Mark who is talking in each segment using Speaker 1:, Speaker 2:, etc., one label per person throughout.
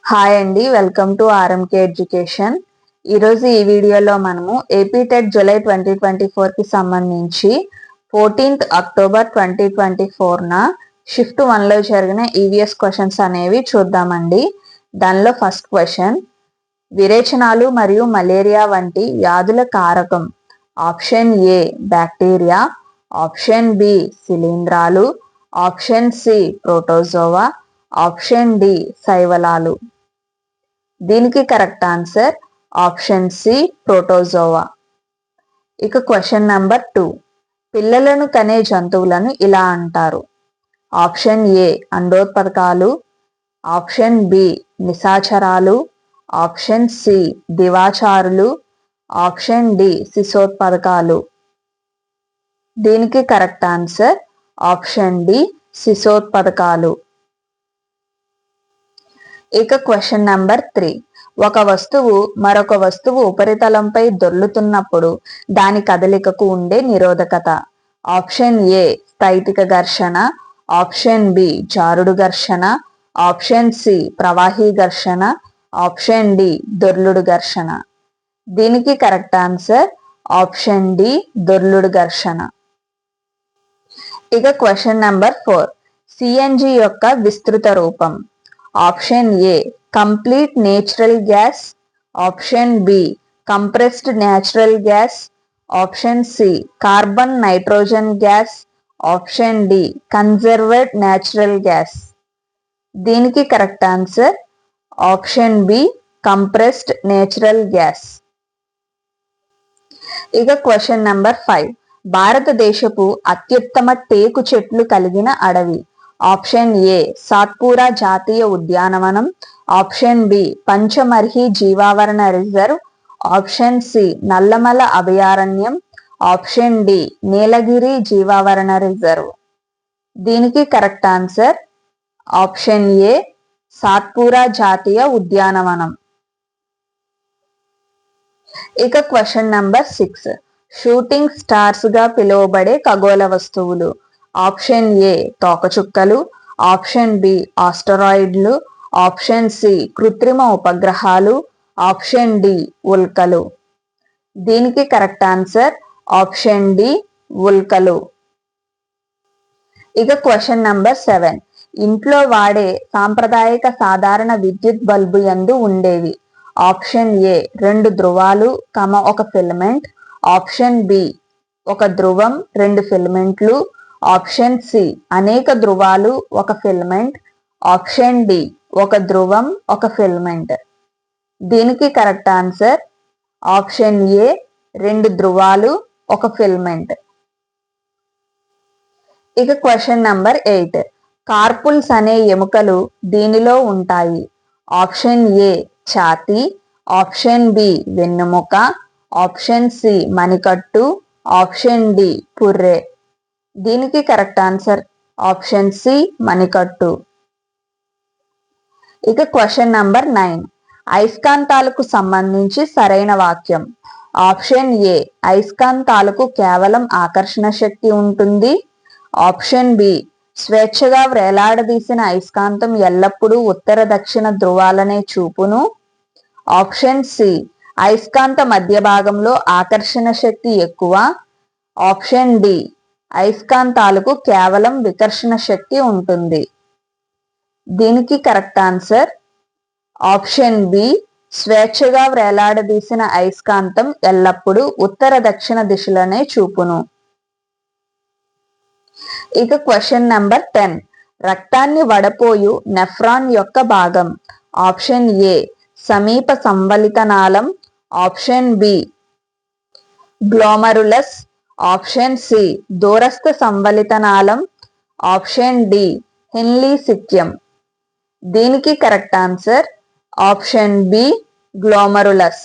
Speaker 1: Hi అండి, welcome to RMK education. ఈరోజు ఈ వీడియోలో మనము ఏపీ టెట్ జూలై 2024కి సంబంధించి 14th అక్టోబర్ 2024న షిఫ్ట్ 1లో జరిగిన ఈవీఎస్ క్వశ్చన్స్ అనేవి చూద్దామండి. దానిలో ఫస్ట్ క్వశ్చన్, విరేచనాలు మరియు మలేరియా వంటి వ్యాధుల కారకం option A bacteria, option B శిలీంధ్రాలు, option C protozoa, option D శైవలాలు. దీనికి correct answer option C protozoa. ఇక క్వశ్చన్ నెంబర్ 2, పిల్లలను కనే జంతువులను ఇలా అంటారు. ఆప్షన్ ఏ అండోత్పదకాలు, ఆప్షన్ బి నిశాచరాలు, ఆప్షన్ సి దివాచారులు, ఆప్షన్ డి శిశోత్పదకాలు. దీనికి కరెక్ట్ ఆన్సర్ ఆప్షన్ డి శిశోత్పదకాలు. ఇక క్వశ్చన్ నెంబర్ 3, ఒక వస్తువు మరొక వస్తువు ఉపరితలంపై దొర్లుతున్నప్పుడు దాని కదలికకు ఉండే నిరోధకత. ఆప్షన్ ఏ స్థైతిక ఘర్షణ, ఆప్షన్ బి జారుడు ఘర్షణ, ఆప్షన్ సి ప్రవాహీ ఘర్షణ, ఆప్షన్ డి దొర్లుడు ఘర్షణ. దీనికి కరెక్ట్ ఆన్సర్ ఆప్షన్ డి దొర్లుడు ఘర్షణ. ఇక క్వశ్చన్ నెంబర్ 4, సిఎన్జి యొక్క విస్తృత రూపం. Option A complete natural gas, option B compressed natural gas, option C carbon nitrogen gas, option D conserved natural gas. దీనికి correct answer option B compressed natural gas. ఇక question number 5, భారతదేశపు అత్యుత్తమ టేకు చెట్లు కలిగిన అడవి. ఆప్షన్ ఏ సాత్పురా జాతీయ ఉద్యానవనం, option B Pachmarhi జీవావరణ రిజర్వ్, ఆప్షన్ సి నల్లమల అభయారణ్యం, ఆప్షన్ డి నీలగిరి జీవావరణ రిజర్వ్. దీనికి correct answer option A Satpura జాతీయ ఉద్యానవనం. ఇక క్వశ్చన్ నెంబర్ 6, షూటింగ్ స్టార్స్ గా పిలువబడే ఖగోళ వస్తువులు. ఆప్షన్ ఏ తోకచుక్కలు, ఆప్షన్ బి ఆస్టరాయిడ్లు, ఆప్షన్ సి కృత్రిమ ఉపగ్రహాలు, ఆప్షన్ డి ఉల్కలు. దీనికి కరెక్ట్ ఆన్సర్ ఆప్షన్ డి ఉల్కలు. ఇక క్వశ్చన్ నెంబర్ 7, ఇంట్లో వాడే సాంప్రదాయక సాధారణ విద్యుత్ బల్బు యందు ఉండేవి. ఆప్షన్ ఏ 2 ధ్రువాలు, ఒక ఫిలమెంట్, ఆప్షన్ బి 1 ధ్రువం 2 ఫిలమెంట్లు, ఆప్షన్ సి అనేక ధ్రువాలు 1 ఫిలమెంట్, ఆప్షన్ డి 1 ధ్రువం 1 ఫిలమెంట్. దీనికి కరెక్ట్ ఆన్సర్ ఆప్షన్ ఏ 2 ధ్రువాలు 1 ఫిలమెంట్. ఇక క్వశ్చన్ నెంబర్ 8, కార్పుల్స్ అనే ఎముకలు దీనిలో ఉంటాయి. ఆప్షన్ ఏ ఛాతీ, ఆప్షన్ బి వెన్నుముక, ఆప్షన్ సి మణికట్టు, ఆప్షన్ డి పుర్రె. దీనికి కరెక్ట్ ఆన్సర్ ఆప్షన్ సి మణికట్టు. ఇక క్వశ్చన్ నంబర్ 9, అయస్కాంతాలకు సంబంధించి సరైన వాక్యం. ఆప్షన్ ఏ అయస్కాంతాలకు కేవలం ఆకర్షణ శక్తి ఉంటుంది, ఆప్షన్ బి స్వేచ్ఛగా వేలాడదీసిన అయస్కాంతం ఎల్లప్పుడూ ఉత్తర దక్షిణ ధ్రువాలనే చూపును, ఆప్షన్ సి అయస్కాంత మధ్య భాగంలో ఆకర్షణ శక్తి ఎక్కువ, ఆప్షన్ డి అయస్కాంతాలకు కేవలం వికర్షణ శక్తి ఉంటుంది. దీనికి కరెక్ట్ ఆన్సర్ ఆప్షన్ బి స్వేచ్ఛగా వేలాడదీసిన అయస్కాంతం ఎల్లప్పుడూ ఉత్తర దక్షిణ దిశలోనే చూపును. ఇక క్వశ్చన్ నెంబర్ 10, రక్తాన్ని వడపోయు నెఫ్రాన్ యొక్క భాగం. ఆప్షన్ ఏ సమీప సంవలిత నాళం, option B glomerulus, option C దూరస్థ సంవలిత నాళం, ఆప్షన్ డి హెన్లీ సిక్యం. దీనికి correct answer option B glomerulus.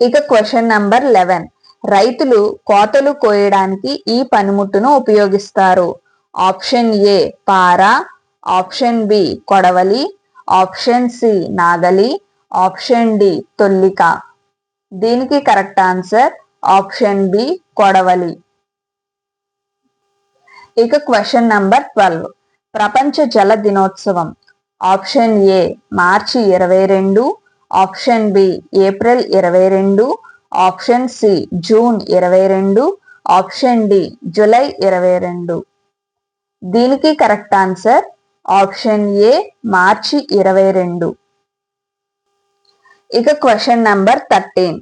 Speaker 1: ఇక క్వశ్చన్ నంబర్ 11, రైతులు కోతలు కోయడానికి ఈ పనిముట్టును ఉపయోగిస్తారు. ఆప్షన్ ఏ పార, ఆప్షన్ బి కొడవలి, ఆప్షన్ సి నాగలి, ఆప్షన్ డి తొల్లిక. దీనికి కరెక్ట్ ఆన్సర్ ఆప్షన్ బి కొడవలి. ఇక క్వశ్చన్ నంబర్ 12, ప్రపంచ జల దినోత్సవం. Option A March 22, option B April 22, option C June 22, option D July 22. దీనికి correct answer option A March 22. ఇక క్వశ్చన్ నంబర్ 13.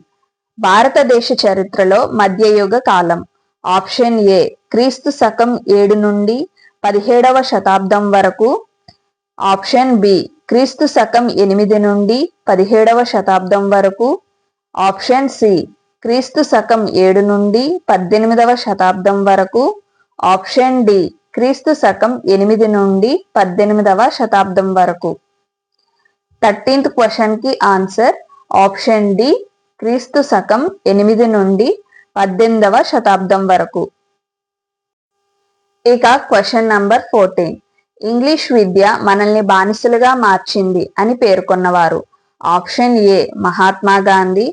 Speaker 1: భారతదేశ చరిత్రలో మధ్యయుగ కాలం. ఆప్షన్ ఏ క్రీస్తు శకం 7 నుండి 17వ శతాబ్దం వరకు, ఆప్షన్ బి క్రీస్తు శకం 8 నుండి 17వ శతాబ్దం వరకు, ఆప్షన్ సి క్రీస్తు శకం 7 నుండి 18వ శతాబ్దం వరకు, ఆప్షన్ డి క్రీస్తు శకం 8 నుండి 18వ శతాబ్దం వరకు. 13th క్వశ్చన్ కి ఆన్సర్ ఆప్షన్ డి క్రీస్తు శకం 8 నుండి 18వ శతాబ్దం వరకు. ఇక క్వశ్చన్ నంబర్ 14. ఇంగ్లీష్ విద్య మనల్ని బానిసలుగా మార్చింది అని పేర్కొన్నవారు. Option A Mahatma Gandhi,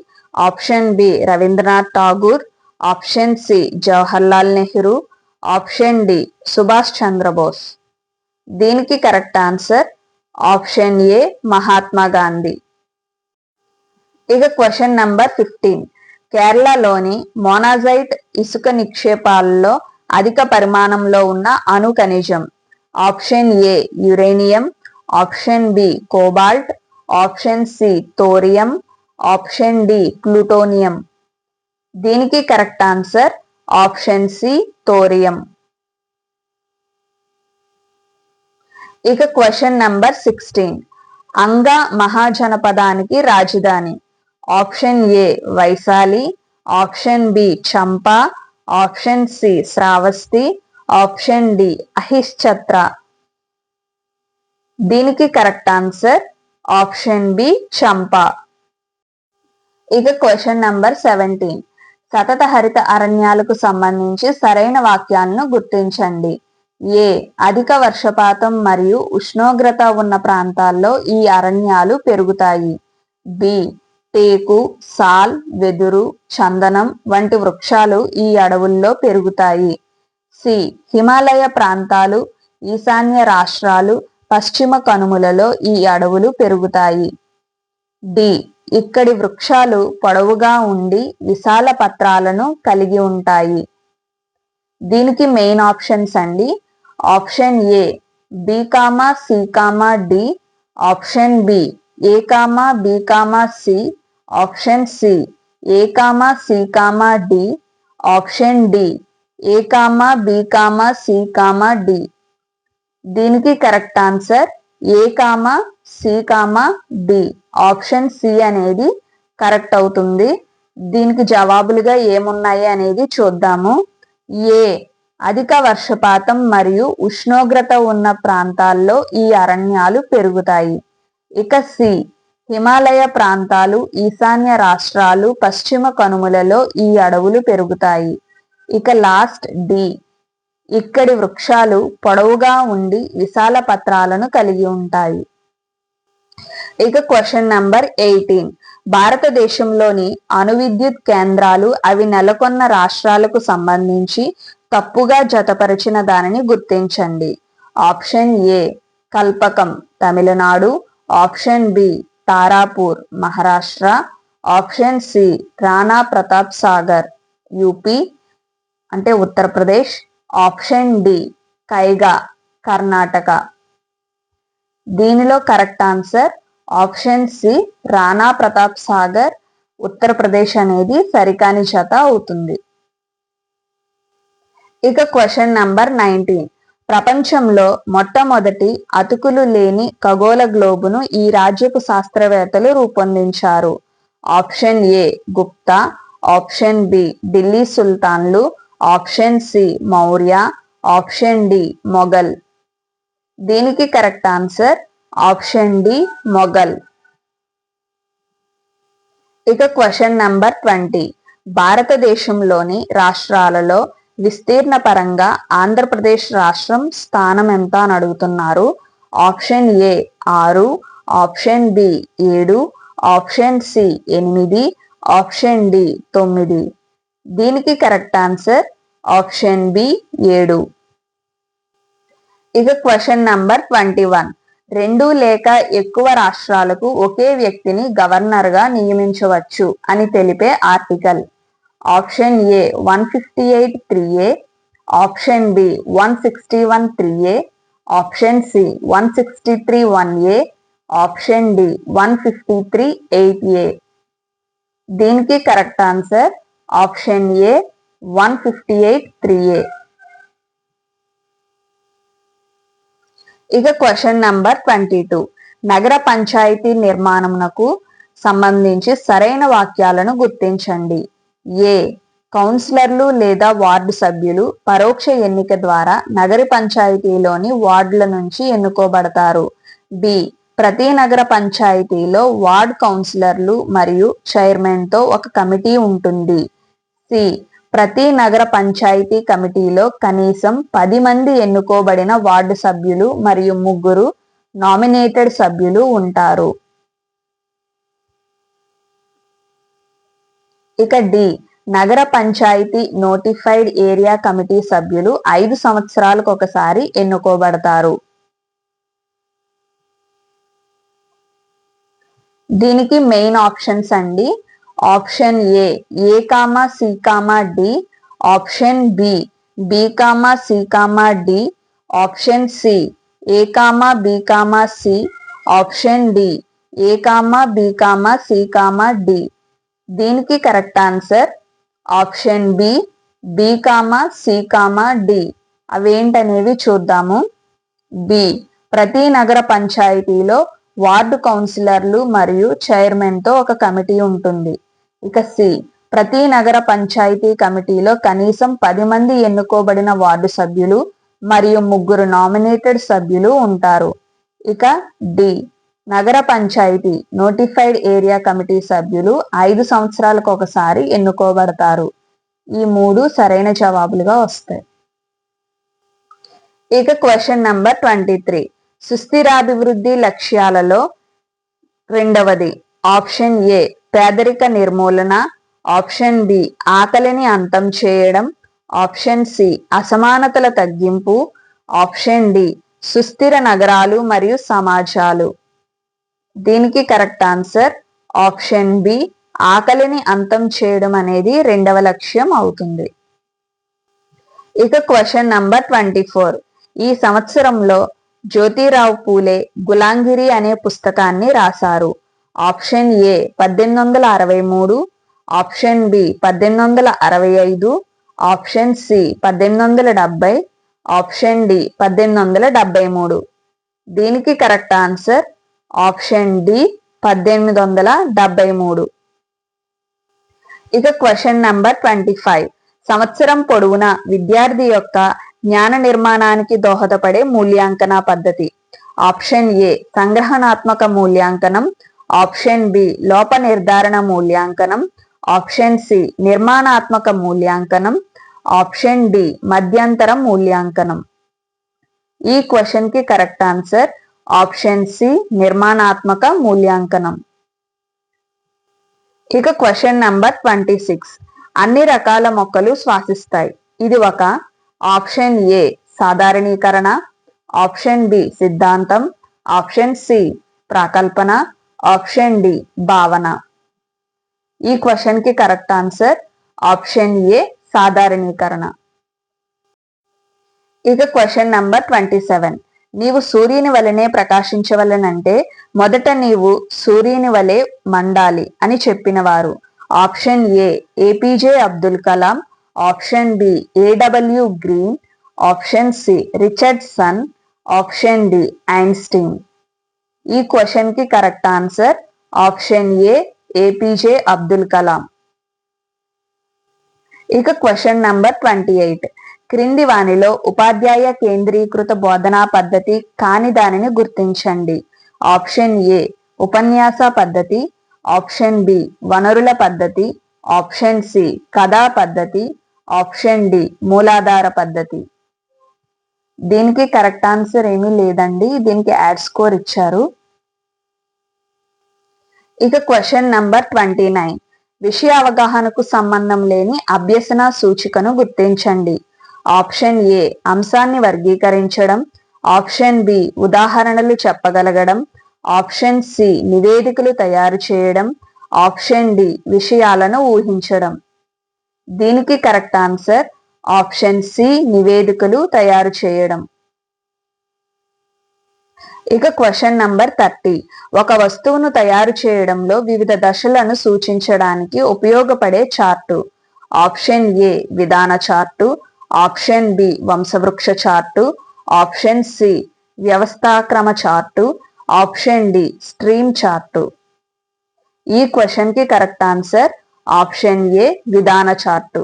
Speaker 1: option B Rabindranath Tagore, option C Jawaharlal Nehru, option D Subhash Chandrabose. దీనికి correct answer option A Mahatma Gandhi. ఇక క్వశ్చన్ నంబర్ 15. కేరళలోని మోనాజైట్ ఇసుక నిక్షేపాలలో అధిక పరిమాణంలో ఉన్న అణు ఖనిజం. Option A uranium, option B cobalt, option C thorium, option D plutonium. దీనికి correct answer option C thorium. ఇక క్వశ్చన్ నంబర్ 16. అంగ మహాజనపదానికి రాజధాని. Option A Vaishali, option B Champa, option C Shravasti, option D Ahichchhatra. దీనికి కరెక్ట్ ఆన్సర్ ఆప్షన్ బి చంపా. ఇక question number 17. సతత హరిత అరణ్యాలకు సంబంధించి సరైన వాక్యాలను గుర్తించండి. ఏ అధిక వర్షపాతం మరియు ఉష్ణోగ్రత ఉన్న ప్రాంతాల్లో ఈ అరణ్యాలు పెరుగుతాయి. బి టేకు, సాల్, వెదురు, చందనం వంటి వృక్షాలు ఈ అడవుల్లో పెరుగుతాయి. సి హిమాలయ ప్రాంతాలు, ఈశాన్య రాష్ట్రాలు, పశ్చిమ కనుమలలో ఈ అడవులు పెరుగుతాయి. డి ఇక్కడి వృక్షాలు పొడవుగా ఉండి విశాల పత్రాలను కలిగి ఉంటాయి. దీనికి మెయిన్ ఆప్షన్స్ అండి. Option A B comma C comma D, option B A comma B comma C, option C A comma C comma D, option D A comma B comma C comma D. దీనికి correct answer A comma C comma D. Option C అనేది correct అవుతుంది. దీనికి జవాబులుగా ఏమున్నాయి అనేది చూద్దాము. ఏ అధిక వర్షపాతం మరియు ఉష్ణోగ్రత ఉన్న ప్రాంతాల్లో ఈ అరణ్యాలు పెరుగుతాయి. ఇక సి హిమాలయ ప్రాంతాలు, ఈశాన్య రాష్ట్రాలు, పశ్చిమ కనుమలలో ఈ అడవులు పెరుగుతాయి. ఇక లాస్ట్ డి ఇక్కడి వృక్షాలు పొడవుగా ఉండి విశాల పత్రాలను కలిగి ఉంటాయి. ఇక క్వశ్చన్ నంబర్ 18. భారతదేశంలోని అణు విద్యుత్ కేంద్రాలు అవి నెలకొన్న రాష్ట్రాలకు సంబంధించి తప్పుగా జతపరిచిన దానిని గుర్తించండి. Option A Kalpakkam Tamil Nadu, option B Tarapur Maharashtra, option C Rana Pratap Sagar UP అంటే ఉత్తరప్రదేశ్, ఆప్షన్ డి కైగా కర్ణాటక. దీనిలో correct answer option C Rana Pratap Sagar Uttar Pradesh అనేది సరికాని జత అవుతుంది. ఇక క్వశ్చన్ నంబర్ 19. ప్రపంచంలో మొట్టమొదటి అతుకులు లేని ఖగోళ గ్లోబును ఈ రాజ్యపు శాస్త్రవేత్తలు రూపొందించారు. Option A Gupta, option B Delhi సుల్తాన్లు, option C Maurya, option D Mughal. దీనికి correct answer option D Mughal. ఇక క్వశ్చన్ నంబర్ 20. భారతదేశంలోని రాష్ట్రాలలో విస్తీర్ణ పరంగా ఆంధ్రప్రదేశ్ రాష్ట్రం స్థానం ఎంత అని అడుగుతున్నారు. Option A 6, option B 7, option C 8, option D 9. దీనికి కరెక్ట్ ఆన్సర్ ఆప్షన్ బి 7. ఇక క్వశ్చన్ నంబర్ 21. రెండు లేక ఎక్కువ రాష్ట్రాలకు ఒకే వ్యక్తిని గవర్నర్గా నియమించవచ్చు అని తెలిపే article. Option A 158(3)(a), option B 161(3)(a), option C 163(1)(a), option D 153(8)(a. దీనికి correct answer option A 158(3)(a. ఇక క్వశ్చన్ నంబర్ 22. నగర పంచాయతీ నిర్మాణమునకు సంబంధించి సరైన వాక్యాలను గుర్తించండి. ఏ. కౌన్సిలర్లు లేదా వార్డు సభ్యులు పరోక్ష ఎన్నిక ద్వారా నగర పంచాయతీలోని వార్డుల నుంచి ఎన్నుకోబడతారు. బి. ప్రతి నగర పంచాయతీలో వార్డ్ కౌన్సిలర్లు మరియు చైర్మన్తో ఒక కమిటీ ఉంటుంది. సి. ప్రతి నగర పంచాయతీ కమిటీలో కనీసం 10 మంది ఎన్నుకోబడిన వార్డు సభ్యులు మరియు 3 నామినేటెడ్ సభ్యులు ఉంటారు. ఇక డి. నగర పంచాయతీ నోటిఫైడ్ ఏరియా కమిటీ సభ్యులు 5 సంవత్సరాలకు ఒకసారి ఎన్నుకోబడతారు. దీనికి మెయిన్ ఆప్షన్స్ అండి. Option A C, D, option B C, D, option C B, C, option D C, D. దీనికి correct answer option B C, D. అవేంటనేవి చూద్దాము. బి. ప్రతి నగర పంచాయతీలో వార్డు కౌన్సిలర్లు మరియు చైర్మన్తో ఒక కమిటీ ఉంటుంది. ఇక సి. ప్రతి నగర పంచాయతీ కమిటీలో కనీసం 10 మంది ఎన్నుకోబడిన వార్డు సభ్యులు మరియు 3 నామినేటెడ్ సభ్యులు ఉంటారు. ఇక డి. నగర పంచాయతీ నోటిఫైడ్ ఏరియా కమిటీ సభ్యులు 5 సంవత్సరాలకు ఒకసారి ఎన్నుకోబడతారు. ఈ 3 సరైన జవాబులుగా వస్తాయి. ఇక క్వశ్చన్ నంబర్ 23. సుస్థిరాభివృద్ధి లక్ష్యాలలో రెండవది. ఆప్షన్ ఏ పేదరిక నిర్మూలన, ఆప్షన్ బి ఆకలిని అంతం చేయడం, ఆప్షన్ సి అసమానతల తగ్గింపు, ఆప్షన్ డి సుస్థిర నగరాలు మరియు సమాజాలు. దీనికి కరెక్ట్ ఆన్సర్ ఆప్షన్ బి ఆకలిని అంతం చేయడం అనేది రెండవ లక్ష్యం అవుతుంది. ఇక క్వశ్చన్ నంబర్ 24. ఈ సంవత్సరంలో జ్యోతిరావు పూలే గులాంగిరి అనే పుస్తకాన్ని రాశారు. Option A 1863, option B 1865, option C 1870, option D 1873. దీనికి కరెక్ట్ ఆన్సర్ ఆప్షన్ డి 1873. ఇక క్వశ్చన్ నంబర్ 25. సంవత్సరం పొడవునా విద్యార్థి యొక్క జ్ఞాన నిర్మాణానికి దోహదపడే మూల్యాంకన పద్ధతి. ఆప్షన్ ఏ సంగ్రహణాత్మక మూల్యాంకనం, ఆప్షన్ బి లోప నిర్ధారణ మూల్యాంకనం, ఆప్షన్ సి నిర్మాణాత్మక మూల్యాంకనం, ఆప్షన్ డి మధ్యంతర మూల్యాంకనం. ఈ క్వశ్చన్ కి కరెక్ట్ ఆన్సర్ ఆప్షన్ సి నిర్మాణాత్మక మూల్యాంకనం. ఇక క్వశ్చన్ నంబర్ 26. అన్ని రకాల మొక్కలు శ్వాసిస్తాయి. ఇది ఒక ఆప్షన్ ఏ సాధారణీకరణ, ఆప్షన్ బి సిద్ధాంతం, ఆప్షన్ సి ప్రాకల్పన, ఆప్షన్ డి భావన. ఈ క్వశ్చన్ కి కరెక్ట్ ఆన్సర్ ఆప్షన్ ఏ సాధారణీకరణ. ఇక క్వశ్చన్ నంబర్ 27. నీవు సూర్యుని వలనే ప్రకాశించవలనంటే మొదట నీవు సూర్యుని వలె మండాలి అని చెప్పిన వారు. Option A APJ Abdul Kalam, option B AW Green, option C Richardson, option D Einstein. ఈ క్వశ్చన్ కి correct answer option A APJ Abdul Kalam. ఇక క్వశ్చన్ నంబర్ 28. క్రింది వానిలో ఉపాధ్యాయ కేంద్రీకృత బోధనా పద్ధతి కాని దానిని గుర్తించండి. ఆప్షన్ ఏ ఉపన్యాస పద్ధతి, ఆప్షన్ బి వనరుల పద్ధతి, ఆప్షన్ సి కథా పద్ధతి, ఆప్షన్ డి మూలాధార పద్ధతి. దీనికి కరెక్ట్ ఆన్సర్ ఏమీ లేదండి, దీనికి యాడ్ స్కోర్ ఇచ్చారు. ఇక క్వశ్చన్ నంబర్ 29. విషయ అవగాహనకు సంబంధం లేని అభ్యసన సూచికను గుర్తించండి. ఆప్షన్ ఏ అంశాన్ని వర్గీకరించడం, ఆప్షన్ బి ఉదాహరణలు చెప్పగలగడం, ఆప్షన్ సి నివేదికలు తయారు చేయడం, ఆప్షన్ డి విషయాలను ఊహించడం. దీనికి కరెక్ట్ ఆన్సర్ ఆప్షన్ సి నివేదికలు తయారు చేయడం. ఇక క్వశ్చన్ నంబర్ 30. ఒక వస్తువును తయారు చేయడంలో వివిధ దశలను సూచించడానికి ఉపయోగపడే చార్టు. ఆప్షన్ ఏ విధాన చార్టు, ఆప్షన్ బి వంశవృక్ష చార్టు, ఆప్షన్ సి వ్యవస్థాక్రమ chart, option D stream chart. ఈ క్వశ్చన్ కి కరెక్ట్ ఆన్సర్ ఆప్షన్ ఏ విధాన చార్టు.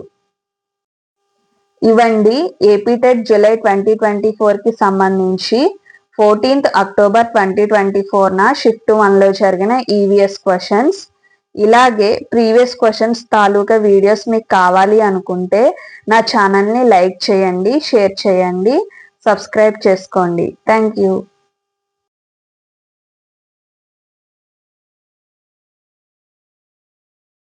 Speaker 1: ఇవండి ఏపీటెట్ జూలై 2024 కి సంబంధించి 14th అక్టోబర్ 2024 షిఫ్ట్ 1లో జరిగిన ఈవీఎస్ క్వశ్చన్స్. ఇలాగే ప్రీవియస్ క్వశ్చన్స్ తాలూకా వీడియోస్ మీకు కావాలి అనుకుంటే నా ఛానల్ని లైక్ చేయండి, షేర్ చేయండి, సబ్స్క్రైబ్ చేసుకోండి. Thank you.